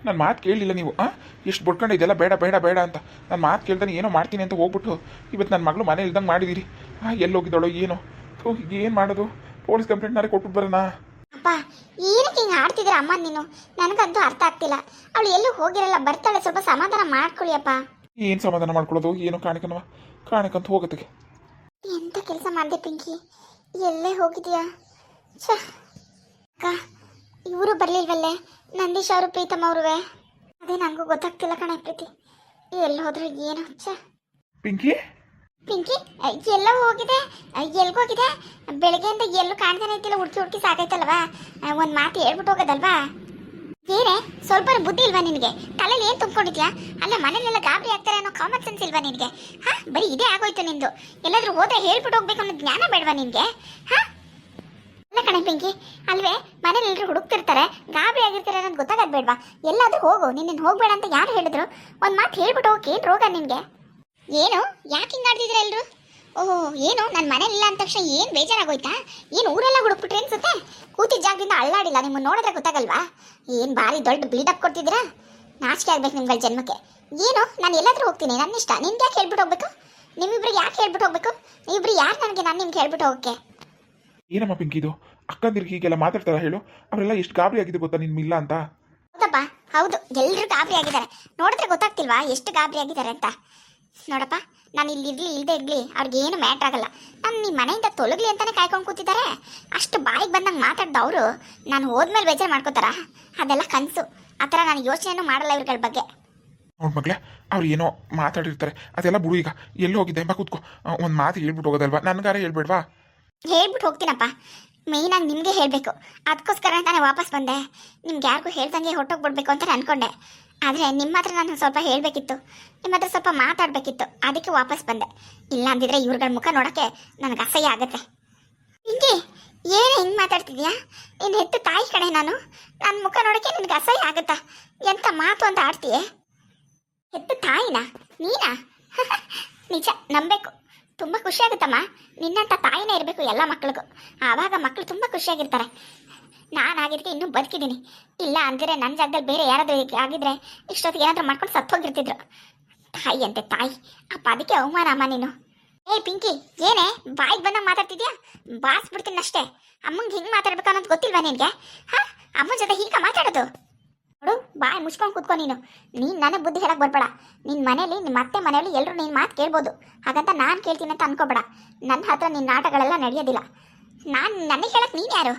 ನನ್ನ ಮಾತು ಕೇಳಲಿಲ್ಲ ನೀವು. ಎಷ್ಟು ಬಡ್ಕೊಂಡು ಇದೆಲ್ಲ ಬೇಡ ಬೇಡ ಬೇಡ ಅಂತ ನನ್ನ ಮಾತು ಕೇಳ್ದಾನೆ ಏನೋ ಮಾಡ್ತೀನಿ ಅಂತ ಹೋಗ್ಬಿಟ್ಟು ಇವತ್ತು ನನ್ನ ಮಗಳು ಮನೆ ಇಲ್ದಂಗೆ ಮಾಡಿದ್ದೀರಿ. ಎಲ್ಲಿ ಹೋಗಿದ್ದಾಳೋ ಏನೋ. ಏನು ಮಾಡೋದು? ಪೊಲೀಸ್ ಕಂಪ್ಲೇಂಟ್ನಾರೇ ಕೊಟ್ಬಿಟ್ಟು ಬರೋಣ. ಅಪ್ಪ ಏನಕ್ಕೆ ಹಿಂಗೆ ಆಡ್ತಿದ್ರೆ ಅಮ್ಮ ನೀನು? ನನಗಂತೂ ಅರ್ಥ ಆಗ್ತಿಲ್ಲ. ಅವಳು ಎಲ್ಲೂ ಹೋಗಿರಲ್ಲ, ಬರ್ತಾಳೆ, ಸ್ವಲ್ಪ ಸಮಾಧಾನ ಮಾಡ್ಕೊಳ್ಳಿ ಅಪ್ಪ. ಏನು ಸಮಾಧಾನ ಮಾಡ್ಕೊಳ್ಳೋದು? ಏನೋ ಕಾಣಕಂತ ಹೋಗತ್ತಿಗೆ. ಎಂಥ ಕೆಲಸ ಮಾಡಿದೆ ಪಿಂಕಿ, ಎಲ್ಲೇ ಹೋಗಿದ್ಯಾ? ಛ ಅಕ್ಕ, ಇವರು ಬರಲಿಲ್ವಲ್ಲೇ, ನಂದೀಶ್ ಅವರು ಪ್ರೀತಮ್ ಅವ್ರುವೆ. ಅದೇ ನನಗೂ ಗೊತ್ತಾಗ್ತಿಲ್ಲ ಕಣೆ ಪ್ರೀತಿ, ಎಲ್ಲಿ ಹೋದ್ರು ಏನು? ಛ ಪಿಂಕಿ ಪಿಂಕಿ ಎಲ್ಲ ಹೋಗಿದೆ, ಎಲ್ಗೋಗಿದೆ? ಬೆಳಗ್ಗೆಯಿಂದ ಎಲ್ಲೂ ಕಾಣ್ತಾನೆ ಇದ್ದಿಲ್ಲ, ಹುಡುಕಿ ಸಾಕಾಯ್ತಲ್ವಾ? ಒಂದು ಮಾತು ಹೇಳ್ಬಿಟ್ಟು ಹೋಗೋದಲ್ವಾ? ಬೇರೆ ಸ್ವಲ್ಪ ಬುದ್ಧಿ ಇಲ್ವಾ ನಿನಗೆ? ತಲೆಯಲ್ಲಿ ಏನು ತುಂಬ್ಕೊಂಡಿದ್ಯಾ? ಅಲ್ಲ ಮನೇಲೆಲ್ಲ ಗಾಬರಿ ಆಗ್ತಾರೆ ಅನ್ನೋ ಕಾಮನ್ ಸೆನ್ಸ್ ಇಲ್ವಾ ನಿನಗೆ? ಬರೀ ಇದೇ ಆಗೋಯ್ತು ನಿಂದು. ಎಲ್ಲಾದ್ರೂ ಹೋದ್ರೆ ಹೇಳ್ಬಿಟ್ಟು ಹೋಗ್ಬೇಕು ಅನ್ನೋ ಜ್ಞಾನ ಬೇಡವಾ ನಿನಗೆ? ಅಲ್ಲ ಕಣೆ ಪಿಂಕಿ, ಅಲ್ವೇ ಮನೇಲಿ ಎಲ್ಲರೂ ಹುಡುಕ್ತಿರ್ತಾರೆ, ಗಾಬರಿ ಆಗಿರ್ತಾರೆ ಅನ್ನೋದು ಗೊತ್ತಾಗೋದು ಬೇಡವಾ? ಎಲ್ಲಾದ್ರೂ ಹೋಗು, ನಿನ್ನ ಹೋಗ್ಬೇಡ ಅಂತ ಯಾರು ಹೇಳಿದ್ರು? ಒಂದು ಮಾತು ಹೇಳ್ಬಿಟ್ಟು ಹೋಗಿ, ಏನು ರೋಗ ನಿನಗೆ? ಏನು ಯಾಕೆ ಹಿಂಗೆ ಆಡ್ತಿದ್ರೆ ಎಲ್ಲರೂ? ಓಹೋ, ಏನು ನನ್ನ ಮನೇಲಿಲ್ಲ ಅಂದ ತಕ್ಷಣ ಏನು ಬೇಜಾರಾಗೋಯ್ತಾ? ಏನು ಊರೆಲ್ಲ ಹುಡುಕ್ಬಿಟ್ರಿ ಅನ್ಸುತ್ತೆ? ಕೂತಿದ್ದ ಜಾಗದಿಂದ ಅಳ್ಳಾಡಿಲ್ಲ, ನಿಮ್ಮನ್ನು ನೋಡಿದ್ರೆ ಗೊತ್ತಾಗಲ್ವಾ? ಏನು ಭಾರಿ ದೊಡ್ಡ ಬಿಲ್ಡಪ್ ಕೊಡ್ತಿದ್ದೀರಾ? ನಾಚಿಕೆ ಆಗ್ಬೇಕು ನಿಮ್ಗಳ ಜನ್ಮಕ್ಕೆ. ಏನು ನಾನು ಎಲ್ಲಾದ್ರೂ ಹೋಗ್ತೀನಿ, ನನ್ನ ಇಷ್ಟ. ನಿಮ್ಗೆ ಯಾಕೆ ಹೇಳ್ಬಿಟ್ಟು ಹೋಗ್ಬೇಕು? ನಿಮ್ಮಿಬ್ರಿಗೆ ಯಾಕೆ ಹೇಳ್ಬಿಟ್ಟು ಹೋಗ್ಬೇಕು? ನೀವಿಬ್ರು ಯಾರು ನನಗೆ? ನಾನು ನಿಮ್ಗೆ ಹೇಳ್ಬಿಟ್ಟು ಹೋಗಕ್ಕೆ? ಏನಮ್ಮ ಪಿಂಕಿ ಇದು? ಅಕ್ಕಂದಿರಿಗೆ ಹೀಗೆಲ್ಲ ಮಾತಾಡ್ತಾರ ಹೇಳು? ಅವರೆಲ್ಲ ಎಷ್ಟು ಗಾಬರಿ ಆಗಿದೆ ಗೊತ್ತಾ ನಿನ್ಮಿಲ್ಲ ಅಂತ? ಹೌದಪ್ಪ, ಹೌದು, ಎಲ್ಲರೂ ಗಾಬರಿ ಆಗಿದ್ದಾರೆ. ನೋಡಿದ್ರೆ ಗೊತ್ತಾಗ್ತಿಲ್ವಾ ಎಷ್ಟು ಗಾಬರಿ ಆಗಿದ್ದಾರೆ ಅಂತ? ನೋಡಪ್ಪ, ನಾನು ಇಲ್ಲಿ ಇಲ್ಲದೆ ಇರಲಿ ಅವ್ರಿಗೆ ಏನು ಮ್ಯಾಟ್ರ್ ಆಗಲ್ಲ. ನಾನು ನಿಮ್ಮ ಮನೆಯಿಂದ ತೊಲಗಲಿ ಅಂತಾನೆ ಕಾಯ್ಕೊಂಡು ಕೂತಿದ್ದಾರೆ. ಅಷ್ಟು ಬಾಯಿಗೆ ಬಂದಂಗೆ ಮಾತಾಡ್ದವರು ನಾನು ಹೋದ್ಮೇಲೆ ಬೇಜಾರು ಮಾಡ್ಕೋತಾರ? ಅದೆಲ್ಲ ಕನಸು. ಆ ಥರ ನಾನು ಯೋಚನೆನೂ ಮಾಡಲ್ಲ ಇವ್ರಗಳ ಬಗ್ಗೆ. ನೋಡ್ ಮಗಳೇ, ಅವ್ರು ಏನೋ ಮಾತಾಡಿರ್ತಾರೆ, ಅದೆಲ್ಲ ಬಿಡು. ಈಗ ಎಲ್ಲಿ ಹೋಗಿದ್ದೆ ಎಂಬ ಕೂತ್ಕೋ, ಒಂದು ಮಾತು ಹೇಳ್ಬಿಟ್ಟು ಹೋಗೋದಲ್ವಾ? ನನಗಾರ ಹೇಳ್ಬೇಡ್ವಾ? ಹೇಳ್ಬಿಟ್ಟು ಹೋಗ್ತೀನಪ್ಪ. ಮೇಯ್ನಾಗಿ ನಿಮಗೆ ಹೇಳಬೇಕು, ಅದಕ್ಕೋಸ್ಕರ ನಾನು ವಾಪಸ್ ಬಂದೆ. ನಿಮ್ಗೆ ಯಾರಿಗೂ ಹೇಳ್ದಂಗೆ ಹೊಟ್ಟೋಗ್ಬಿಡ್ಬೇಕು ಅಂತ ಅನ್ಕೊಂಡೆ. ಆದರೆ ನಿಮ್ಮ ಹತ್ರ ನಾನು ಸ್ವಲ್ಪ ಹೇಳಬೇಕಿತ್ತು, ನಿಮ್ಮ ಹತ್ರ ಸ್ವಲ್ಪ ಮಾತಾಡಬೇಕಿತ್ತು, ಅದಕ್ಕೆ ವಾಪಸ್ ಬಂದೆ. ಇಲ್ಲ ಅಂದಿದ್ರೆ ಇವ್ರಗಳ ಮುಖ ನೋಡೋಕ್ಕೆ ನನಗೆ ಅಸಹ್ಯ ಆಗುತ್ತೆ. ಹಿಂಗೆ ಏನು ಹಿಂಗೆ ಮಾತಾಡ್ತಿದ್ಯಾ? ಇನ್ನು ಹೆತ್ತು ತಾಯಿ ಕಡೆ ನಾನು, ನನ್ನ ಮುಖ ನೋಡೋಕ್ಕೆ ನಿನಗೆ ಅಸಹ್ಯ ಆಗುತ್ತಾ? ಎಂಥ ಮಾತು ಅಂತ ಆಡ್ತೀಯೇ? ಹೆತ್ತು ತಾಯಿನಾ ನೀನಾ? ನಿಜ ನಂಬೇಕು. ತುಂಬ ಖುಷಿಯಾಗುತ್ತಮ್ಮ, ನಿನ್ನಂಥ ತಾಯಿನೇ ಇರಬೇಕು ಎಲ್ಲ ಮಕ್ಳಿಗೂ. ಆವಾಗ ಮಕ್ಕಳು ತುಂಬ ಖುಷಿಯಾಗಿರ್ತಾರೆ. ನಾನಾಗಿದ್ದಕ್ಕೆ ಇನ್ನೂ ಬದುಕಿದ್ದೀನಿ. ಇಲ್ಲ ಅಂದರೆ ನನ್ನ ಜಾಗದಲ್ಲಿ ಬೇರೆ ಯಾರಾದರೂ ಆಗಿದ್ರೆ ಇಷ್ಟೊತ್ತಿಗೆ ಏನಾದರೂ ಮಾಡ್ಕೊಂಡು ಸತ್ತೋಗಿರ್ತಿದ್ರು. ತಾಯಿ ಅಂತೆ ತಾಯಿ, ಅಪ್ಪ ಅದಕ್ಕೆ ಅವಮಾನ ಅಮ್ಮ ನೀನು. ಏ ಪಿಂಕಿ, ಏನೇ ಬಾಯಿಗೆ ಬಂದಾಗ ಮಾತಾಡ್ತಿದ್ಯಾ? ಬಾರಿಸ್ಬಿಡ್ತೀನಿ ಅಷ್ಟೇ. ಅಮ್ಮಂಗೆ ಹಿಂಗೆ ಮಾತಾಡ್ಬೇಕು ಅನ್ನೋದು ಗೊತ್ತಿಲ್ವಾ ನಿನಗೆ? ಅಮ್ಮನ ಜೊತೆ ಹೀಗೆ ಮಾತಾಡೋದು? ನೋಡು, ಬಾಯಿ ಮುಚ್ಕೊಂಡು ಕೂತ್ಕೊ ನೀನು. ನೀನು ನನಗೆ ಬುದ್ಧಿ ಹೇಳಕ್ಕೆ ಬರ್ಬೇಡ. ನಿನ್ನ ಮನೇಲಿ, ನಿಮ್ಮ ಅತ್ತೆ ಮನೆಯಲ್ಲಿ ಎಲ್ಲರೂ ನಿನ್ನ ಮಾತು ಕೇಳ್ಬೋದು, ಹಾಗಂತ ನಾನು ಕೇಳ್ತೀನಿ ಅಂತ ಅನ್ಕೋಬೇಡ. ನನ್ನ ಹತ್ರ ನಿನ್ನ ನಾಟಗಳೆಲ್ಲ ನಡೆಯೋದಿಲ್ಲ. ನಾನು ನನಗೆ ಹೇಳಕ್ಕೆ ನೀನು ಯಾರು?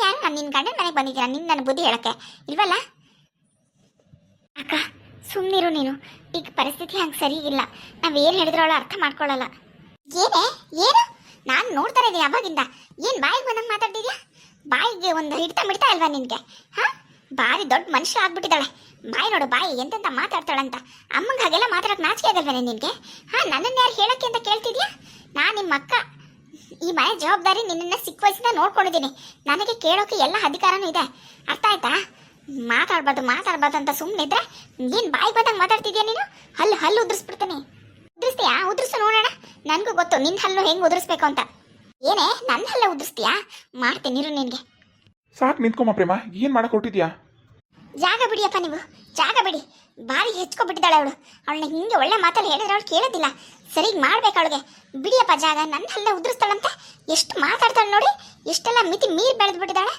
ನಾನು ನಿನ್ನ ಗಂಡನ ಮನೆಗೆ ಬಂದಿದ್ದೀನ, ನಿನ್ನ ನನ್ನ ಬುದ್ಧಿ ಹೇಳಕ್ಕೆ ಇಲ್ವಲ್ಲ? ಅಕ್ಕ ಸುಮ್ಮನಿರು ನೀನು. ಈಗ ಪರಿಸ್ಥಿತಿ ಹಂಗೆ ಸರಿ ಇಲ್ಲ. ನಾವೇನು ಹೇಳಿದ್ರು ಅವಳು ಅರ್ಥ ಮಾಡ್ಕೊಳ್ಳಲ್ಲ. ಏನೇ ಏನು? ನಾನು ನೋಡ್ತಾ ಇದ್ದೀನಿ ಅವಾಗಿಂದ. ಏನು ಬಾಯಿಗೆ ಬಂದಂಗೆ ಮಾತಾಡ್ತಿದ್ಯಾ? ಬಾಯಿಗೆ ಒಂದು ಹಿಡ್ತಾ ಬಿಡ್ತಾ ಇಲ್ವಾ ನಿನಗೆ? ಭಾರಿ ದೊಡ್ಡ ಮನುಷ್ಯ ಆಗ್ಬಿಟ್ಟಿದ್ದಾಳೆ. ಬಾಯಿ ನೋಡು, ಬಾಯಿ ಎಂತೆಂತ ಮಾತಾಡ್ತಾಳಂತ. ಅಮ್ಮಂಗೆ ಹಾಗೆಲ್ಲ ಮಾತಾಡೋಕೆ ನಾಚಿಕೆ ಆಗಲ್ವೇನೆ ನಿನಗೆ? ನನ್ನನ್ನು ಯಾರು ಹೇಳಕ್ಕೆ ಅಂತ ಕೇಳ್ತಿದ್ಯಾ? ನಾನು ನಿಮ್ಮ ಅಕ್ಕ. ಈ ಮನೆ ಜವಾಬ್ದಾರಿ ನಿನ್ನನ್ನು ಸಿಕ್ಕ ವಯಸ್ಸಿಂದ ನೋಡ್ಕೊಂಡಿದ್ದೀನಿ. ನನಗೆ ಕೇಳೋಕೆ ಎಲ್ಲ ಅಧಿಕಾರನೂ ಇದೆ. ಅರ್ಥ ಆಯ್ತಾ? ಮಾತಾಡ್ಬಾರ್ದು ಅಂತ ಸುಮ್ಮನಿದ್ರೆ ಏನು ಬಾಯಿ ಬಂದಂಗೆ ಮಾತಾಡ್ತಿದ್ಯಾ ನೀನು? ಹಲ್ಲು ಉದುರಿಸ್ಬಿಡ್ತೀನಿ. ಉದುರಿಸ್ತೀಯಾ? ಉದುರಿಸು ನೋಡೋಣ. ನನಗೂ ಗೊತ್ತು ನಿನ್ನ ಹಲ್ಲು ಹೆಂಗೆ ಉದುರಿಸ್ಬೇಕು ಅಂತ. ಏನೇ ನನ್ನ ಹಲ್ಲೆ ಉದುರಿಸ್ತೀಯಾ? ಮಾಡ್ತೀನಿ ಇರು ನಿನಗೆ. ಸಾಕು ನಿಂತ್ಕೊಮ್ಮ ಪ್ರೇಮ, ಏನು ಮಾಡಕ್ಕೆ ಹೊರಟಿದ್ಯಾ? ಜಾಗ ಬಿಡಿಯಪ್ಪ ನೀವು, ಜಾಗ ಬಿಡಿ. ಭಾರಿ ಹೆಚ್ಕೊಬಿಟ್ಟಿದ್ದಾಳೆ ಅವಳು. ಅವಳನ್ನ ಹಿಂಗೆ ಒಳ್ಳೆ ಮಾತಲ್ಲಿ ಹೇಳಿದ್ರೆ ಅವಳು ಕೇಳೋದಿಲ್ಲ. ಸರಿಗೆ ಮಾಡ್ಬೇಕು ಅವಳಿಗೆ. ಬಿಡಿಯಪ್ಪ ಜಾಗ. ನನ್ನ ಹಲ್ಲೆ ಉದುರಿಸ್ತಾಳಂತೆ. ಎಷ್ಟು ಮಾತಾಡ್ತಾಳೆ ನೋಡಿ, ಎಷ್ಟೆಲ್ಲ ಮಿತಿ ಮೀರಿ ಬೆಳೆದ್ಬಿಟ್ಟಿದ್ದಾಳೆ.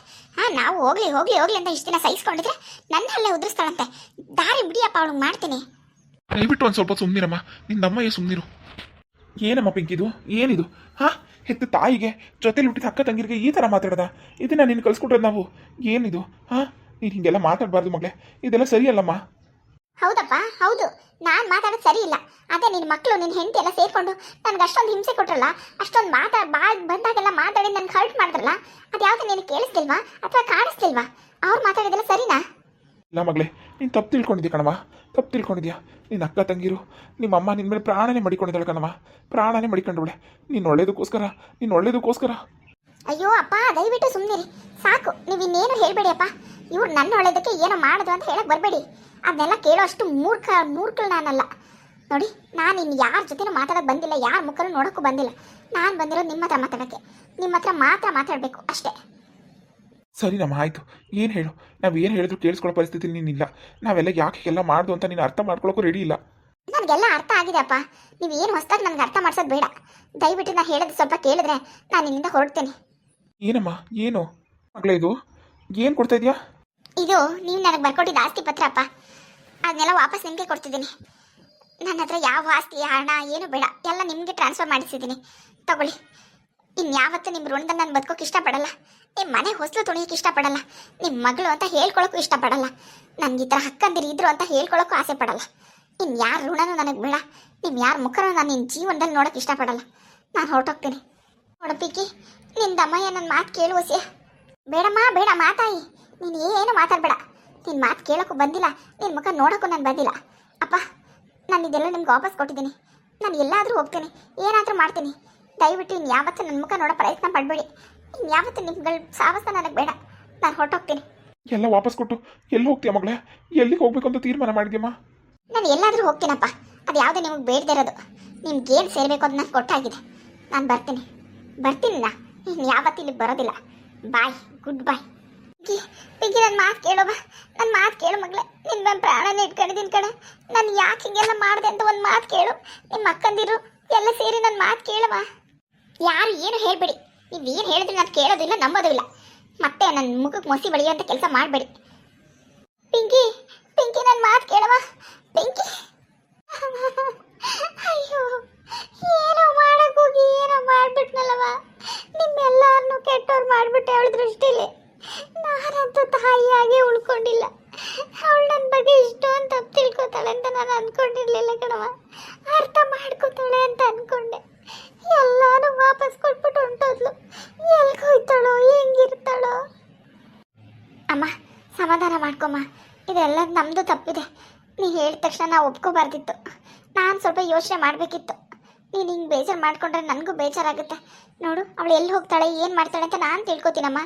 ನಾವು ಹೋಗ್ಲಿ ಅಂತ ಇಷ್ಟು ದಿನ ಸಹಿಸ್ಕೊಂಡಿದ್ರೆ ನನ್ನ ಹಲ್ಲೆ ಉದುರಿಸ್ತಾಳಂತೆ. ದಾರಿ ಬಿಡಿಯಪ್ಪ, ಅವಳಿಗೆ ಮಾಡ್ತೀನಿ. ದಯವಿಟ್ಟು ಒಂದು ಸ್ವಲ್ಪ ಸುಮ್ಮನಿರಮ್ಮ. ನಿನ್ನಮ್ಮಯ್ಯ ಸುಮ್ಮನಿರು. ಏನಮ್ಮ ಪಿಂಕಿದು? ಏನಿದು? ಹೆತ್ತ ತಾಯಿಗೆ ಜೊತೆಲಿ ಹುಟ್ಟಿದ ಅಕ್ಕ ತಂಗಿರಿಗೆ ಈ ಥರ ಮಾತಾಡ್ದ? ಇದನ್ನ ನೀನು ಕಲ್ಸ್ಕೊಟ್ರದ್ದು ನಾವು? ಏನಿದು? ನೀನು ಹಿಂಗೆಲ್ಲ ಮಾತಾಡಬಾರ್ದು ಮಗಳೇ, ಇದೆಲ್ಲ ಸರಿಯಲ್ಲಮ್ಮ. ಹೌದಪ್ಪ, ಹೌದು, ನಾನು ಮಾತಾಡೋದು ಸರಿ ಇಲ್ಲ. ಅದೇ ನಿನ್ನ ಮಕ್ಕಳು, ನಿನ್ನ ಹೆಂಡತಿ ಎಲ್ಲ ಸೇರಿಕೊಂಡು ನನಗೆ ಅಷ್ಟೊಂದು ಹಿಂಸೆ ಕೊಟ್ರಲ್ಲ, ಅಷ್ಟೊಂದು ಬಂದಾಗೆಲ್ಲ ಮಾತಾಡಿ ನನಗೆ ಹರ್ಟ್ ಮಾಡಿದ್ರಲ್ಲ, ಅದು ಯಾವುದು ನಿನಗೆ ಕೇಳಿಸ್ತಿಲ್ವಾ ಅಥವಾ ಕಾಣಿಸ್ತಿಲ್ವಾ? ಅವ್ರು ಮಾತಾಡಿದೆಲ್ಲ ಸರಿನಾ? ಇಲ್ಲ ಮಗಳೇ, ನೀನು ತಪ್ಪು ತಿಳ್ಕೊಂಡಿದ್ಯಾ ಕಣವ. ತಪ್ಪು ತಿಳ್ಕೊಂಡಿದ್ಯಾ. ನಿನ್ನ ಅಕ್ಕ ತಂಗಿರು, ನಿಮ್ಮ ಅಮ್ಮ ನಿನ್ನ ಮೇಲೆ ಪ್ರಾಣನೇ ಮಡಿಕೊಂಡಿದ್ದಾಳೆ ಕಣವ. ಪ್ರಾಣನೇ ಮಡಿಕೊಂಡವಳೆ ನಿನ್ನ ಒಳ್ಳೇದಕ್ಕೋಸ್ಕರ. ಅಯ್ಯೋ ಅಪ್ಪ, ದಯವಿಟ್ಟು ಸುಮ್ಮನಿರಿ ಸಾಕು. ನೀವು ಇನ್ನೇನು ಹೇಳಬೇಡಿಯಪ್ಪ. ಇವ್ರು ನನ್ನ ಒಳ್ಳೇದಕ್ಕೆ ಏನೋ ಮಾಡೋದು ಅಂತ ಹೇಳಕ್ಕೆ ಬರಬೇಡಿ. ಅದನ್ನೆಲ್ಲ ಕೇಳೋ ಅಷ್ಟು ಮೂರ್ಖಳು ನಾನಲ್ಲ. ನೋಡಿ, ನಾನು ಇನ್ನು ಯಾರ ಜೊತೆನೂ ಮಾತಾಡೋಕೆ ಬಂದಿಲ್ಲ, ಯಾರ ಮುಖನೂ ನೋಡೋಕ್ಕೂ ಬಂದಿಲ್ಲ. ನಾನು ಬಂದಿರೋದು ನಿಮ್ಮ ಹತ್ರ ಮಾತಾಡೋಕ್ಕೆ. ನಿಮ್ಮ ಹತ್ರ ಮಾತ್ರ ಮಾತಾಡಬೇಕು ಅಷ್ಟೇ. ಸರಿನಮ್ಮ ಆಯಿತು. ಏನು ಹೇಳು, ನಾವು ಏನು ಹೇಳಿದ್ರು ಕೇಳಿಸ್ಕೊಳ್ಳೋ ಪರಿಸ್ಥಿತಿ ನೀನಿಲ್ಲ. ನಾವೆಲ್ಲ ಯಾಕೆ ಎಲ್ಲ ಮಾಡ್ದು ಅಂತ ನೀನು ಅರ್ಥ ಮಾಡ್ಕೊಳ್ಳೋಕ್ಕೂ ರೆಡಿ ಇಲ್ಲ. ನನಗೆಲ್ಲ ಅರ್ಥ ಆಗಿದೆ ಅಪ್ಪ. ನೀವು ಏನು ಹೊಸ್ದಾಗಿ ನನಗೆ ಅರ್ಥ ಮಾಡ್ಸೋದು ಬೇಡ. ದಯವಿಟ್ಟು ನಾನು ಹೇಳೋದು ಸ್ವಲ್ಪ ಕೇಳಿದ್ರೆ ನಾನು ಇಲ್ಲಿಂದ ಹೊರಡ್ತೇನೆ. ಏನಮ್ಮ ಏನು ಮಗಳೇ ಇದು? ಏನು ಕೊಡ್ತಾ ಇದೆಯಾ? ಇದು ನೀವು ನನಗೆ ಬರ್ಕೊಟ್ಟಿದ್ದ ಆಸ್ತಿ ಪತ್ರ ಅಪ್ಪ. ಅದನ್ನೆಲ್ಲ ವಾಪಸ್ ನಿಮಗೆ ಕೊಡ್ತಿದ್ದೀನಿ. ನನ್ನ ಹತ್ರ ಯಾವ ಆಸ್ತಿ ಹಣ ಏನು ಬೇಡ, ಎಲ್ಲ ನಿಮಗೆ ಟ್ರಾನ್ಸ್ಫರ್ ಮಾಡಿಸಿದ್ದೀನಿ. ತಗೊಳ್ಳಿ. ಇನ್ಯಾವತ್ತೂ ನಿಮ್ಮ ಋಣದಲ್ಲಿ ನಾನು ಬದುಕೋಕೆ ಇಷ್ಟಪಡಲ್ಲ. ನಿಮ್ಮ ಮನೆ ಹೊಸಲು ತುಣಿಯೋಕೆ ಇಷ್ಟಪಡಲ್ಲ. ನಿಮ್ಮ ಮಗಳು ಅಂತ ಹೇಳ್ಕೊಳ್ಳೋಕ್ಕೂ ಇಷ್ಟಪಡಲ್ಲ. ನನಗೆ ಈ ಥರ ಹಕ್ಕಂದಿರು ಇದ್ರು ಅಂತ ಹೇಳ್ಕೊಳ್ಳೋಕ್ಕೂ ಆಸೆ ಪಡಲ್ಲ. ಇನ್ನು ಯಾರ ಋಣನೂ ನನಗೆ ಬೇಡ. ನಿಮ್ಮ ಯಾರ ಮುಖನೂ ನಾನು ನಿನ್ನ ಜೀವನದಲ್ಲಿ ನೋಡೋಕೆ ಇಷ್ಟಪಡಲ್ಲ. ನಾನು ಹೊರಟೋಗ್ತೀನಿ. ನೋಡಪಿಕ್ಕಿ, ನಿನ್ನ ದಮ್ಮಯ್ಯ ನನ್ನ ಮಾತು ಕೇಳುವಸಿಯ. ಬೇಡಮ್ಮ ಬೇಡ ಮಾತಾಯಿ. ನೀನು ಏನು ಮಾತಾಡಬೇಡ. ನಿನ್ನ ಮಾತು ಕೇಳೋಕ್ಕೂ ಬಂದಿಲ್ಲ, ನಿನ್ನ ಮುಖ ನೋಡೋಕ್ಕೂ ನಾನು ಬಂದಿಲ್ಲ. ಅಪ್ಪ, ನಾನು ಇದೆಲ್ಲ ನಿಮ್ಗೆ ವಾಪಸ್ ಕೊಟ್ಟಿದ್ದೀನಿ. ನಾನು ಎಲ್ಲಾದರೂ ಹೋಗ್ತೀನಿ, ಏನಾದರೂ ಮಾಡ್ತೀನಿ. ದಯವಿಟ್ಟು ಇನ್ಯಾವತ್ತೂ ನನ್ನ ಮುಖ ನೋಡೋ ಪ್ರಯತ್ನ ಪಡಬೇಡಿ. ಇನ್ಯಾವತ್ತೂ ನಿಮ್ಗಳ ಸಾಹಸ ನನಗೆ ಬೇಡ. ನಾನು ಹೊರಟೋಗ್ತೀನಿ. ಎಲ್ಲ ವಾಪಸ್ ಕೊಟ್ಟು ಎಲ್ಲಿ ಹೋಗ್ತೀಯ ಮಗಳೇ? ಎಲ್ಲಿಗೆ ಹೋಗ್ಬೇಕು ಅಂತ ತೀರ್ಮಾನ ಮಾಡಿದ್ಯಮ್ಮ? ನಾನು ಎಲ್ಲಾದರೂ ಹೋಗ್ತೀನಪ್ಪ. ಅದು ಯಾವುದೇ ನಿಮಗೆ ಬೇಡದೇ ಇರೋದು. ನಿಮ್ಗೇನು ಸೇರಬೇಕು ಅಂತ ನಾನು ಕೊಟ್ಟಾಗಿದೆ. ನಾನು ಬರ್ತೀನಿ ನಾ. ಇನ್ಯಾವತ್ತೂ ಇಲ್ಲಿಗೆ ಬರೋದಿಲ್ಲ. ಬಾಯ್, ಗುಡ್ ಬಾಯ್. ಪಿಂಕಿ ನನ್ನ ಮಾತು ಕೇಳೋವ. ನನ್ನ ಮಾತು ಕೇಳು ಮಗಳೇ. ನಿನ್ನ ಪ್ರಾಣನೇ ಇಟ್ಕೊಂಡಿದ್ದೀನಿ ಕಡೆ. ನಾನು ಯಾಕೆ ಹಿಂಗೆಲ್ಲ ಮಾಡಿದೆ ಅಂತ ಒಂದು ಮಾತು ಕೇಳು. ನಿಮ್ಮ ಅಕ್ಕಂದಿರು ಎಲ್ಲ ಸೇರಿ ನನ್ನ ಮಾತು ಕೇಳವ. ಯಾರು ಏನು ಹೇಳಬೇಡಿ. ನೀವೇನು ಹೇಳಿದ್ರೆ ನಾನು ಕೇಳೋದಿಲ್ಲ, ನಂಬೋದು ಇಲ್ಲ. ಮತ್ತೆ ನನ್ನ ಮುಖಕ್ಕೆ ಮೊಸಿ ಬಳಿಯುವಂಥ ಕೆಲಸ ಮಾಡಬೇಡಿ. ಪಿಂಕಿ ನನ್ನ ಮಾತು ಕೇಳವ. ಪಿಂಕಿ, ಅಯ್ಯೋ, ಏನೋ ಮಾಡೋಕ್ಕೋಗಿ ಏನೋ ಮಾಡಿಬಿಟ್ನಲ್ಲವ. ನಿಮ್ಮೆಲ್ಲರನ್ನೂ ಕೆಟ್ಟವ್ರು ಮಾಡಿಬಿಟ್ಟೆ ಅವಳ ದೃಷ್ಟಿಲಿ. ನಾನಂತೂ ತಾಯಿಯಾಗೆ ಉಳ್ಕೊಂಡಿಲ್ಲ. ಅವಳು ನನ್ನ ಬಗ್ಗೆ ಇಷ್ಟೊಂದು ತಪ್ಪು ತಿಳ್ಕೊತಾಳೆ ಅಂತ ನಾನು ಅಂದ್ಕೊಂಡಿರ್ಲಿಲ್ಲ ಕಣವ. ಅರ್ಥ ಮಾಡ್ಕೋತಾಳೆ ಅಂತ ಅಂದ್ಕೊಂಡೆ. ಎಲ್ಲಾನು ವಾಪಸ್ ಕೊಟ್ಬಿಟ್ಟು ಹೊಂಟೋದ್ಲು. ಎಲ್ಗೆ ಹೋಯ್ತಾಳೋ, ಹೆಂಗಿರ್ತಾಳೋ. ಅಮ್ಮ, ಸಮಾಧಾನ ಮಾಡ್ಕೊಮ್ಮ. ಇದೆಲ್ಲ ನಮ್ಮದು ತಪ್ಪಿದೆ. ನೀ ಹೇಳಿದ ತಕ್ಷಣ ನಾವು ಒಪ್ಕೋಬಾರ್ದಿತ್ತು. ನಾನು ಸ್ವಲ್ಪ ಯೋಚನೆ ಮಾಡಬೇಕಿತ್ತು. ನೀನು ಹಿಂಗೆ ಬೇಜಾರು ಮಾಡ್ಕೊಂಡ್ರೆ ನನಗೂ ಬೇಜಾರಾಗುತ್ತೆ. ನೋಡು, ಅವಳು ಎಲ್ಲಿ ಹೋಗ್ತಾಳೆ, ಏನು ಮಾಡ್ತಾಳೆ ಅಂತ ನಾನು ತಿಳ್ಕೊತೀನಮ್ಮ.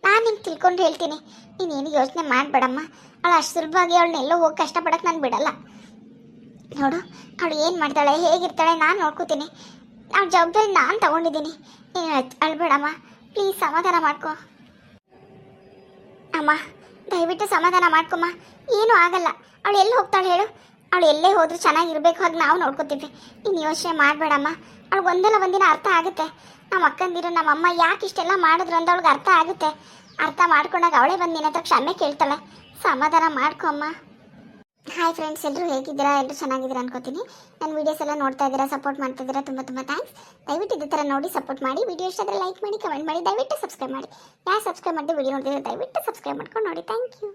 ನಾನು ನಿಂಗೆ ತಿಳ್ಕೊಂಡು ಹೇಳ್ತೀನಿ. ನೀನೇನು ಯೋಚನೆ ಮಾಡಬೇಡಮ್ಮ. ಅವಳು ಅಷ್ಟು ಸುಲಭವಾಗಿ ಅವಳನ್ನೆಲ್ಲೋ ಹೋಗಿ ಕಷ್ಟಪಡೋಕ್ಕೆ ನಾನು ಬಿಡಲ್ಲ. ನೋಡು, ಅವಳು ಏನು ಮಾಡ್ತಾಳೆ, ಹೇಗಿರ್ತಾಳೆ ನಾನು ನೋಡ್ಕೋತೀನಿ. ಅವಳ ಜವಾಬ್ದಾರಿ ನಾನು ತಗೊಂಡಿದ್ದೀನಿ. ನೀನು ಅಳ್ಬೇಡಮ್ಮ. ಪ್ಲೀಸ್ ಸಮಾಧಾನ ಮಾಡ್ಕೊ ಅಮ್ಮ. ದಯವಿಟ್ಟು ಸಮಾಧಾನ ಮಾಡ್ಕೊಮ್ಮ. ಏನೂ ಆಗಲ್ಲ. ಅವಳು ಎಲ್ಲಿ ಹೋಗ್ತಾಳೆ ಹೇಳು? ಅವಳು ಎಲ್ಲೇ ಹೋದರೂ ಚೆನ್ನಾಗಿರ್ಬೇಕು, ಹಾಗೆ ನಾವು ನೋಡ್ಕೋತೀವಿ. ನೀನು ಯೋಚನೆ ಮಾಡಬೇಡಮ್ಮ. ಅವಳಿಗೆ ಒಂದಿನ ಅರ್ಥ ಆಗುತ್ತೆ. ನಮ್ಮ ಅಕ್ಕಂದಿರು ನಮ್ಮಮ್ಮ ಯಾಕೆ ಇಷ್ಟೆಲ್ಲ ಮಾಡಿದ್ರು ಅಂತ ಅವಳಿಗೆ ಅರ್ಥ ಆಗುತ್ತೆ. ಅರ್ಥ ಮಾಡ್ಕೊಂಡಾಗ ಅವಳೇ ಬಂದು ನಿನ್ನ ಹತ್ರ ಕ್ಷಮೆ ಕೇಳ್ತಾಳೆ. ಸಮಾಧಾನ ಮಾಡ್ಕೊ ಅಮ್ಮ. ಹಾಯ್ ಫ್ರೆಂಡ್ಸ್, ಎಲ್ಲರೂ ಹೇಗಿದ್ದೀರಾ? ಎಲ್ಲರೂ ಚೆನ್ನಾಗಿದ್ದೀರಾ ಅನ್ಕೋತೀನಿ. ನನ್ನ ವೀಡಿಯೋಸ್ ಎಲ್ಲ ನೋಡ್ತಾ ಇದ್ದೀರಾ, ಸಪೋರ್ಟ್ ಮಾಡ್ತಾ ಇದ್ದೀರಾ. ತುಂಬ ಥ್ಯಾಂಕ್ಸ್. ದಯವಿಟ್ಟು ಇದೇ ಥರ ನೋಡಿ ಸಪೋರ್ಟ್ ಮಾಡಿ. ವಿಡಿಯೋ ಇಷ್ಟ ಆದರೆ ಲೈಕ್ ಮಾಡಿ, ಕಮೆಂಟ್ ಮಾಡಿ, ದಯವಿಟ್ಟು ಸಬ್ಸ್ಕ್ರೈಬ್ ಮಾಡಿ. ಯಾರು ಸಬ್ಸ್ಕ್ರೈಬ್ ಮಾಡಿ ವಿಡಿಯೋ ನೋಡಿದ್ರೆ ದಯವಿಟ್ಟು ಸಬ್ಸ್ಕ್ರೈಬ್ ಮಾಡ್ಕೊಂಡು ನೋಡಿ. Thank you.